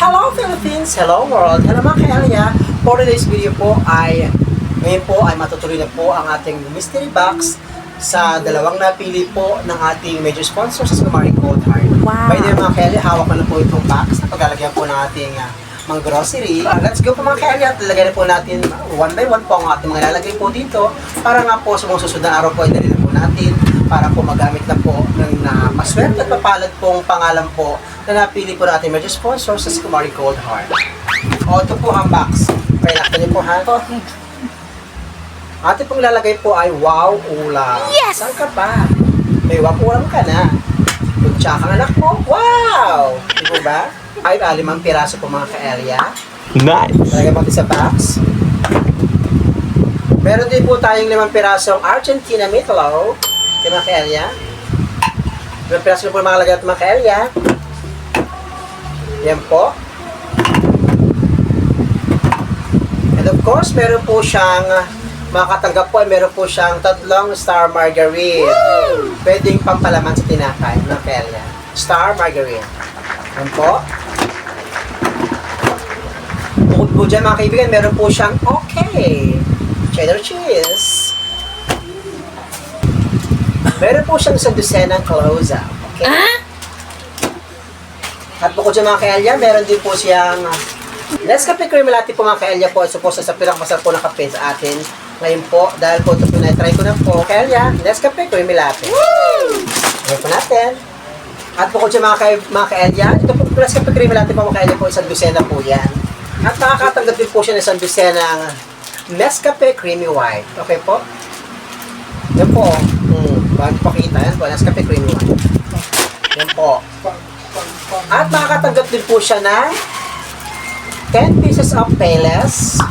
Hello Philippines! Hello world! Hello mga ka-Elia! For today's video po ngayon po ay matutuloy na po ang ating mystery box sa dalawang napili po ng ating major sponsor sa Marie Cold Heart. Wow. By the way mga ka-Elia, hawak ko na po itong box na paglalagyan po ng ating mga grocery. Let's go po mga ka-Elia at lalagyan na po natin one by one po ang ating mga lalagay po dito para nga po sa mga susunod na araw po ay dali na po natin para po magamit na po ng maswerte at mapalad pong pangalan po na napili po natin major sponsor sa Marie Cold Heart. O, ito po ang box. Kaya nakita niyo po ha? Ating pong lalagay po ay wow ulam. Yes! Saan ka ba? May wow ulam ka na. Kutsa kang anak mo. Wow! Di po ba? Ay, 5 piraso po mga ka-Elia. Nice! Talagay mo sa box. Meron din po tayong 5 pirasong Argentina meatloaf. Kaya mga ka-Elia. 5 piraso po mga lagay at mga ka-Elia. Yan po. And of course, meron po siyang makatanggap po ay meron po siyang 3 star margarine. Pwedeng pampalaman sa tinapay ng Kelia. Star margarine. Yan po. Bukod po dyan mga kaibigan, meron po siyang okay. Cheddar cheese. Meron po siyang sandusenang close-up. Okay? At bukod dyan mga ka-Elia, meron din po siyang Nescafe Creamy Latte po mga ka-Elia po. Suppose sa pirang masarap po ng kape sa atin. Ngayon po, dahil po ito po na-try ko na po, ka-Elia, Nescafe Creamy Latte. Ngayon po natin. At bukod dyan mga ka-Elia, ito po Nescafe Creamy Latte po mga ka-Elia po, isang dosena po yan. At makakatanggap din po siya ng isang dosenang Nescafe Creamy White. Okay po? Yan po. Bago pakita, yan po, Nescafe Creamy White. Yan po. At makakatanggap din po siya ng 10 pieces of Payless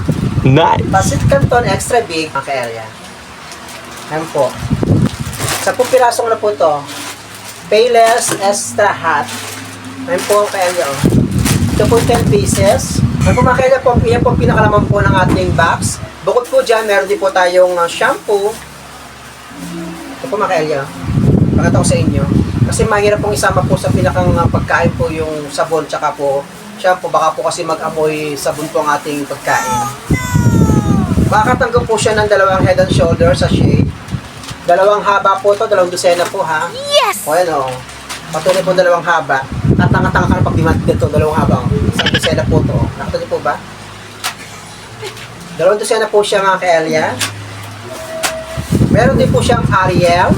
Nice! Pasit Canton Extra Big mga ka-Elia. Yan po. 10 pirasong na po to. Payless Extra Hot. Yan po mga ka-Elia. Ito po 10 pieces. Yan po mga ka-Elia po. Yan po ang pinakalaman po ng ating box. Bukod po dyan, meron din po tayong shampoo. Ito po mga ka-Elia. Pakita ko sa inyo. Kasi mahirap pong isama po sa pinakang pagkain po yung sabon tsaka po shampoo. Baka po kasi mag-amoy sabon po ang ating pagkain. Makakatanggap po siya ng 2 head and shoulder sa shade. 2 haba po to, 2 dosena po ha. Yes! O yan o. Patuloy po 2 haba. At tanga-tanga ka na pag dimand dito, 2 haba o. 1 dosena po to. Nakita niyo po ba? 2 dosena po siya mga ka-Elia. Meron din po siyang Ariel.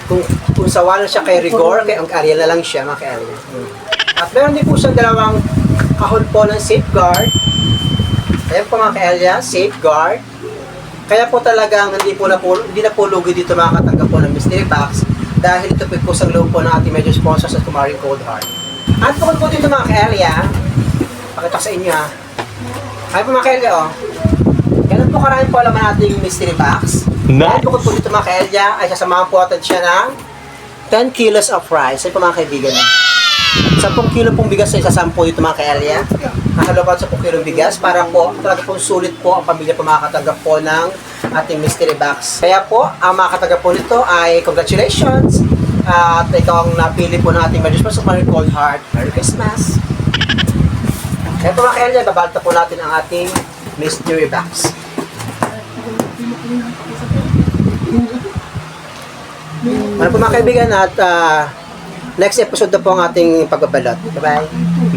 Kung sawalan siya kay Rigor, kay ang Ariel na lang siya mga ka-Elia. At meron din po siyang 2 kahon po ng Safeguard. Ayan po mga ka-Elia, Safeguard. Kaya po talagang hindi na po lugi dito makakatanggap po ng mystery box dahil ito po sa loob po ng ating major sponsor sa Marie Cold Heart. At bukod po dito mga ka-Elia, pakita ko sa inyo ha. Ayan po mga ka-Elia oh. Ganun po karami po alaman nating mystery box. Nice! At bukod po dito mga ka-Elia ay sasamahan po natin siya ng 10 kilos of rice. Ayan po mga kaibigan. 10 kilo pong bigas ay sasampo dito mga ka-Elia. Nakalaban sa 10 kilo bigas para po talaga pong sulit po ang pamilya po makakatanggap po ng ating mystery box. Kaya po, ang makakatanggap po nito ay congratulations at ikaw ang napili po ng ating major sponsor sa Marie Cold Heart. Merry Christmas! Kaya po mga ka-Elia, babalta po natin ang ating mystery box. Ano po mga kaibigan at next episode na po ang ating pagbabalot. Bye-bye!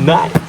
Nice!